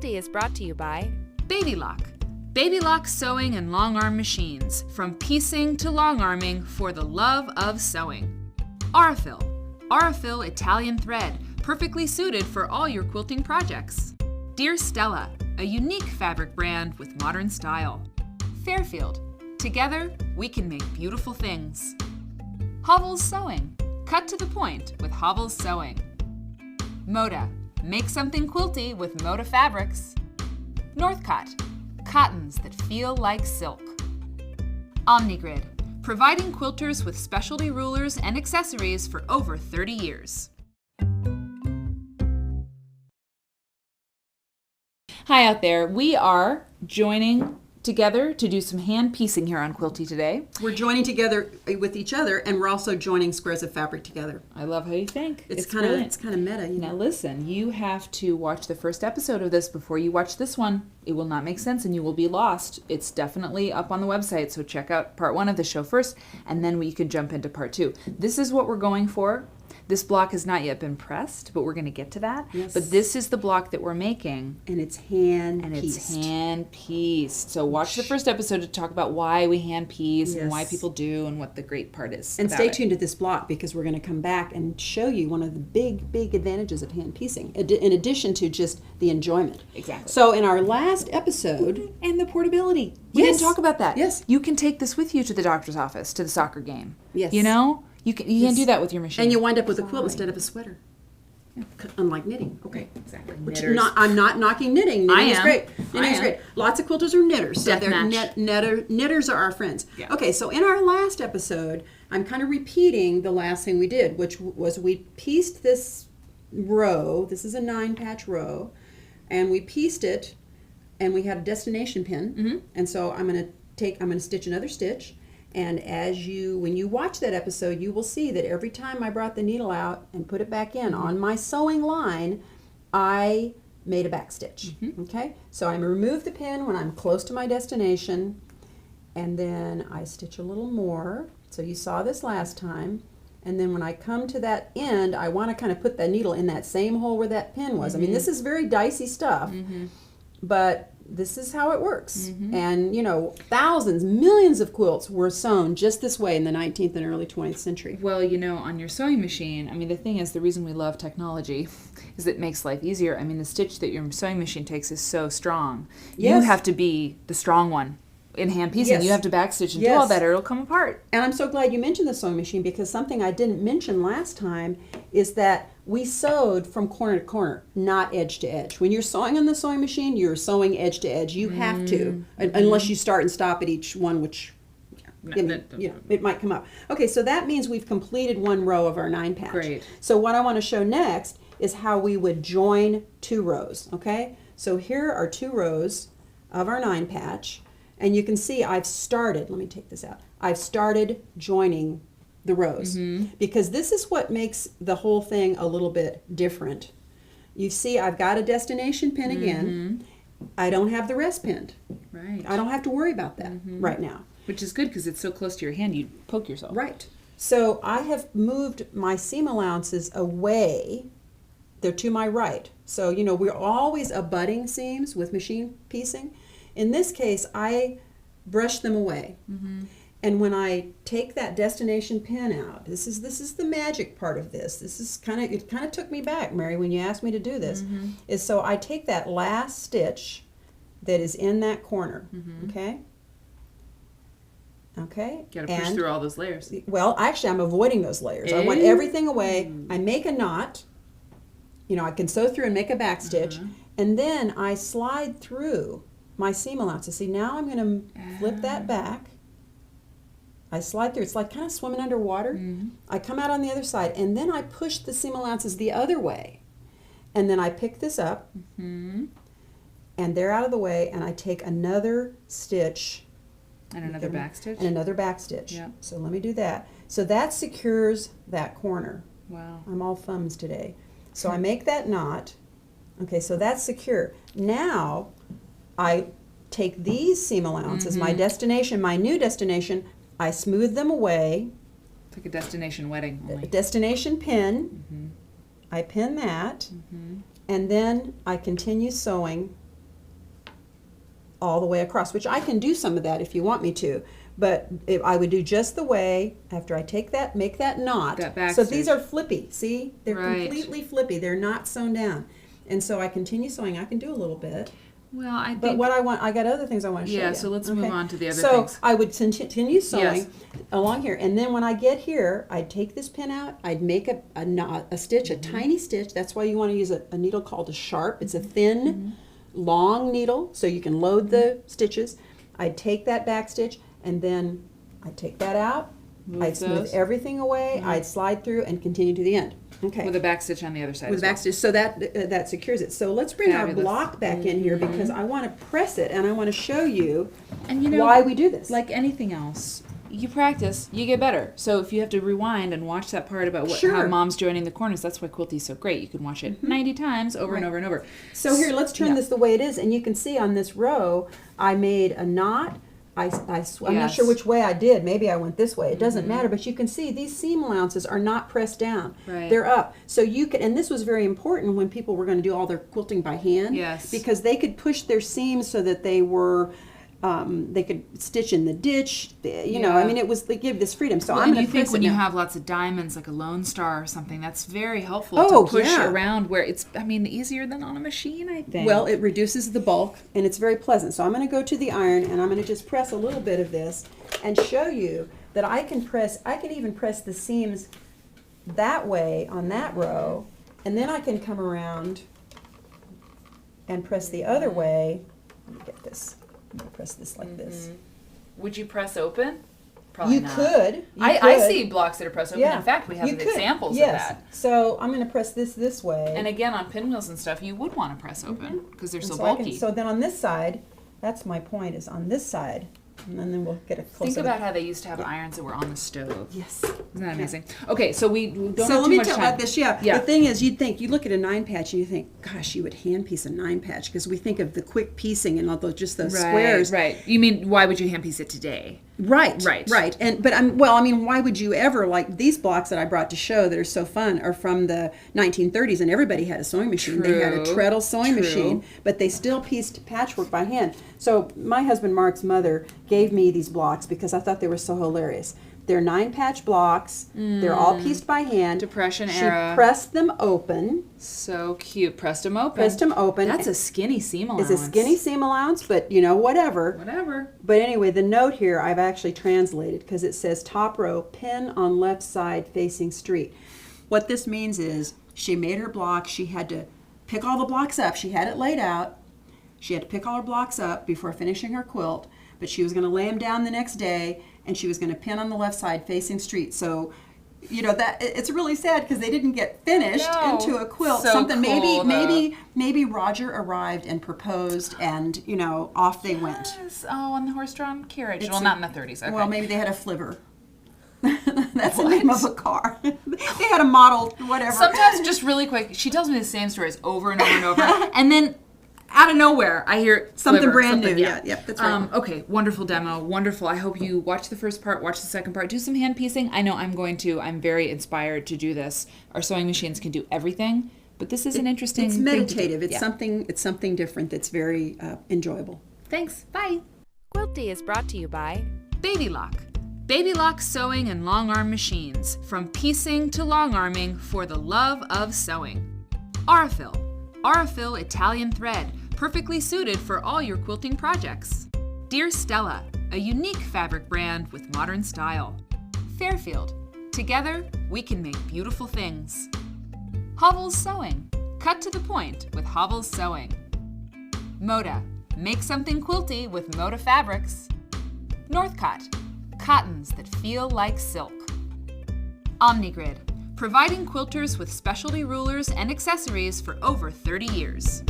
Quilty is brought to you by Baby Lock. Baby Lock sewing and long arm machines. From piecing to long arming for the love of sewing. Aurifil. Aurifil Italian thread. Perfectly suited for all your quilting projects. Dear Stella. A unique fabric brand with modern style. Fairfield. Together, we can make beautiful things. Hovels Sewing. Cut to the point with Hovels Sewing. Moda. Make something quilty with Moda fabrics. Northcott. Cottons that feel like silk. Omnigrid. Providing quilters with specialty rulers and accessories for over 30 years. Hi out there. We are joining together to do some hand piecing here on Quilty today. We're joining together with each other, and we're also joining squares of fabric together. I love how you think. It's kind of meta. You know? Now listen, you have to watch the first episode of this before you watch this one. It will not make sense and you will be lost. It's definitely up on the website, so check out part 1 of the show first, and then we can jump into part 2. This is what we're going for. This block has not yet been pressed, but we're going to get to that. Yes. But this is the block that we're making. And it's hand pieced. So watch the first episode to talk about why we hand piece and why Yes. people do and what the great part is. And about stay it. tuned to this block because we're going to come back and show you one of the big advantages of hand piecing, in addition to just the enjoyment. Exactly. So in our last episode... And the portability. We Yes. didn't talk about that. Yes. You can take this with you to the doctor's office, to the soccer game. Yes. You know? You can't do that with your machine. And you wind up with a quilt instead of a sweater. Unlike knitting. Okay. Exactly. Which Knitters. I'm not knocking knitting. Knitting is am. great. I Knitting is am. great. Lots of quilters are knitters. So Deathmatch. knitters are our friends. Yeah. Okay, so in our last episode, I'm kind of repeating the last thing we did, which was we pieced this row. This is a 9-patch row. And we pieced it, and we had a destination pin. Mm-hmm. And so I'm going to stitch another stitch. And when you watch that episode, you will see that every time I brought the needle out and put it back in on my sewing line, I made a back stitch. Mm-hmm. Okay? So I remove the pin when I'm close to my destination, and then I stitch a little more. So you saw this last time. And then when I come to that end, I want to kind of put the needle in that same hole where that pin was. I mean, this is very dicey stuff, but this is how it works. And, thousands, millions of quilts were sewn just this way in the 19th and early 20th century. Well, on your sewing machine, the thing is, the reason we love technology is it makes life easier. The stitch that your sewing machine takes is so strong. Yes. You have to be the strong one. In hand piecing, Yes. you have to backstitch and do Yes. all that, or it'll come apart. And I'm so glad you mentioned the sewing machine, because something I didn't mention last time is that we sewed from corner to corner, not edge to edge. When you're sewing on the sewing machine, you're sewing edge to edge. You have to, unless you start and stop at each one, which it might come up. Okay, so that means we've completed one row of our 9-patch. Great. So what I want to show next is how we would join 2 rows, okay? So here are 2 rows of our 9-patch. And you can see I've started, let me take this out, I've started joining the rows, because this is what makes the whole thing a little bit different. You see I've got a destination pin again. I don't have the rest pinned. Right. I don't have to worry about that right now. Which is good because it's so close to your hand, you poke yourself. Right. So I have moved my seam allowances away. They're to my right. So, we're always abutting seams with machine piecing. In this case, I brush them away. And when I take that destination pin out, this is the magic part of this. It kind of took me back, Mary, when you asked me to do this. Is so I take that last stitch that is in that corner, okay? Okay. You gotta push through all those layers. Well, actually, I'm avoiding those layers. I want everything away. I make a knot. I can sew through and make a back stitch, and then I slide through my seam allowances. See, now I'm going to flip that back. I slide through. It's like kind of swimming underwater. I come out on the other side, and then I push the seam allowances the other way. And then I pick this up, and they're out of the way, and I take another stitch. And another back stitch? And another back stitch. Yeah. So let me do that. So that secures that corner. Wow. I'm all thumbs today. So I make that knot. Okay, so that's secure. Now I take these seam allowances, my destination, my new destination, I smooth them away. It's like a destination wedding. Only. Destination pin. I pin that. And then I continue sewing all the way across, which I can do some of that if you want me to. But I would do just the way, after I take that, make that knot. That back so stitch. these are flippy, see? They're Right. completely flippy. They're not sewn down. And so I continue sewing. I can do a little bit. Well, I think. But what I got other things I want to show you. Yeah, so let's move on to the other so things. I would continue sewing Yes. along here. And then when I get here, I'd take this pin out. I'd make a knot, a stitch, a tiny stitch. That's why you want to use a needle called a sharp. It's a thin, long needle, so you can load the stitches. I'd take that back stitch, and then I'd take that out. Move I'd smooth those. everything away. I'd slide through and continue to the end. Okay. With a back stitch on the other side. With as the back well. stitch, so that secures it. So let's bring Fabulous. our block back in here because I want to press it and I want to show you And you know, why we do this. like anything else, you practice, you get better. So if you have to rewind and watch that part about how Sure. mom's joining the corners, that's why Quilty's so great. You can watch it 90 times over and over and over. So here, let's turn Yeah. this the way it is, and you can see on this row, I made a knot. I'm not Yes. sure which way I did. Maybe I went this way. It doesn't matter, but you can see these seam allowances are not pressed down. Right. They're up. So you can, and this was very important when people were going to do all their quilting by hand. Yes. Because they could push their seams so that they were, they could stitch in the ditch. You know, I Yeah. mean, they give this freedom. So Well, I'm and going you to think press when it you now. have lots of diamonds, like a Lone Star or something, that's very helpful Oh, to push yeah. around where it's, I mean, easier than on a machine, I think. Well, it reduces the bulk and it's very pleasant. So I'm going to go to the iron and I'm going to just press a little bit of this and show you that I can even press the seams that way on that row, and then I can come around and press the other way. Let me get this. I'm going to press this like this. Would you press open? Probably You not. could. You I could. see blocks that are pressed open. Yeah. In fact, we have You could. examples Yes. of that. So I'm going to press this way. And again, on pinwheels and stuff, you would want to press open because they're And so so I bulky. so then on this side, that's my point, is on this side. And then we'll get a closer. Think about how they used to have irons that were on the stove. Yes. Isn't that amazing? Okay, so we don't So have let too me much tell time. about this. Yeah. Yeah. The thing is, you look at a 9-patch and you think, gosh, you would hand piece a 9-patch because we think of the quick piecing and all those those squares. Right. You mean why would you hand piece it today? Right. Right. And why would you ever, like these blocks that I brought to show that are so fun are from the 1930s and everybody had a sewing machine. They had a True. treadle sewing True. machine, but they still pieced patchwork by hand. So my husband Mark's mother gave me these blocks because I thought they were so hilarious. They're 9-patch blocks. They're all pieced by hand. Depression she era. pressed them open. So cute. Pressed them open. Pressed them open. That's a skinny seam allowance. It's a skinny seam allowance, but whatever. Whatever. But anyway, the note here I've actually translated because it says top row, pin on left side facing street. What this means is she made her block. She had to pick all the blocks up. She had it laid out. She had to pick all her blocks up before finishing her quilt, but she was going to lay them down the next day, and she was going to pin on the left side facing street. So, that it's really sad because they didn't get finished No. into a quilt. So Something cool, maybe Roger arrived and proposed, and off they went. Yes. Oh, on the horse-drawn carriage. It's Well, a- not in the 30s. Okay. Well, maybe they had a flivver. That's the name of a car. They had a model, whatever. Sometimes, just really quick, she tells me the same stories over and over and over, and then out of nowhere, I hear Something Sliver, brand something, new. Yeah, that's right. Okay, wonderful demo, wonderful. I hope you watch the first part, watch the second part, do some hand piecing. I know I'm going to. I'm very inspired to do this. Our sewing machines can do everything, but this is an interesting. It's thing to do. meditative. It's Yeah. something. It's something different. That's very enjoyable. Thanks. Bye. Quilty is brought to you by Baby Lock. Baby Lock sewing and long arm machines. From piecing to long arming for the love of sewing. Aurifil. Aurifil Italian thread. Perfectly suited for all your quilting projects. Dear Stella. A unique fabric brand with modern style. Fairfield. Together, we can make beautiful things. Hovels Sewing. Cut to the point with Hovels Sewing. Moda. Make something quilty with Moda fabrics. Northcott. Cottons that feel like silk. Omnigrid. Providing quilters with specialty rulers and accessories for over 30 years.